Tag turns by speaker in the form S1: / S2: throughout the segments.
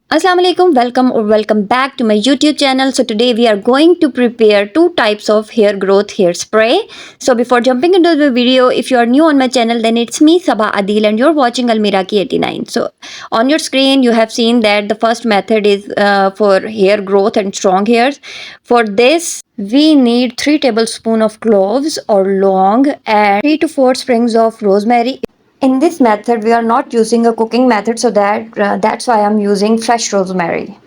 S1: Assalamu alaikum, welcome or welcome back to my YouTube channel. So today we are going to prepare two types of hair growth hairspray. So before jumping into the video, if you are new on my channel, then it's me Sabah Adil and you're watching Almiraki 89. So on your screen you have seen that the first method is for hair growth and strong hairs. For this we need 3 tablespoons of cloves or long and 3 to 4 sprigs of rosemary. In this method, we are not using a cooking method, so that's why I'm using fresh rosemary.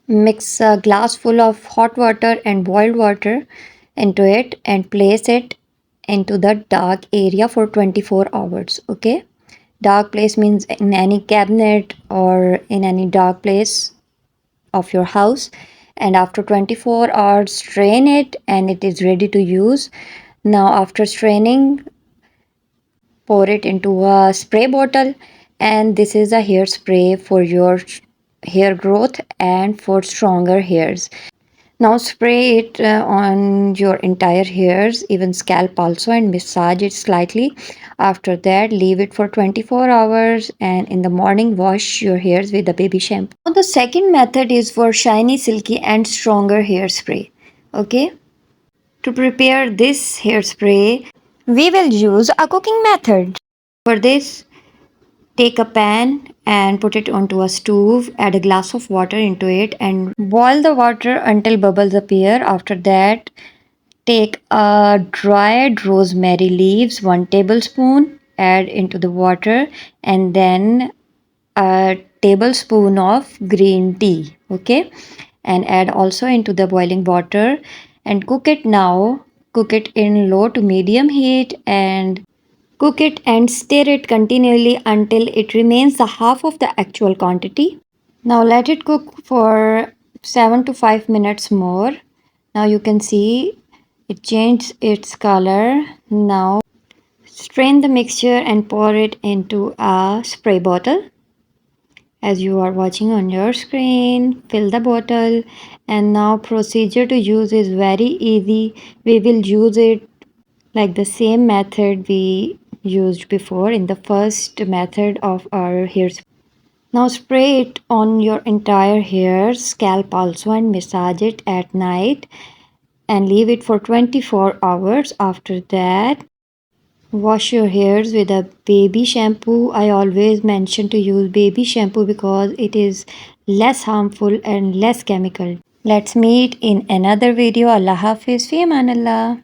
S1: Mix a glass full of hot water and boiled water into it and place it into the dark area for 24 hours. Okay, dark place means in any cabinet or in any dark place of your house. And after 24 hours, strain it and it is ready to use. Now, after straining, pour it into a spray bottle, and this is a hairspray for your hair growth and for stronger hairs. Now spray it on your entire hairs, even scalp also, and massage it slightly. After that, leave it for 24 hours, and in the morning wash your hairs with a baby shampoo. Now the second method is for shiny, silky and stronger hairspray. Okay, to prepare this hairspray we will use a cooking method. For this, take a pan and put it onto a stove, add a glass of water into it and boil the water until bubbles appear. After that, take a dried rosemary leaves, 1 tablespoon, add into the water, and then a tablespoon of green tea, okay, and add also into the boiling water and cook it. Now cook it in low to medium heat and cook it and stir it continually until it remains the half of the actual quantity. Now let it cook for 7 to 5 minutes more. Now you can see it changed its color. Now strain the mixture and pour it into a spray bottle. As you are watching on your screen, fill the bottle, and now procedure to use is very easy. We will use it like the same method we used before in the first method of our hair. Now spray it on your entire hair, scalp also, and massage it at night and leave it for 24 hours. After that, wash your hairs with a baby shampoo. I always mention to use baby shampoo because it is less harmful and less chemical. Let's meet in another video. Allah Hafiz. Fi Aman Allah.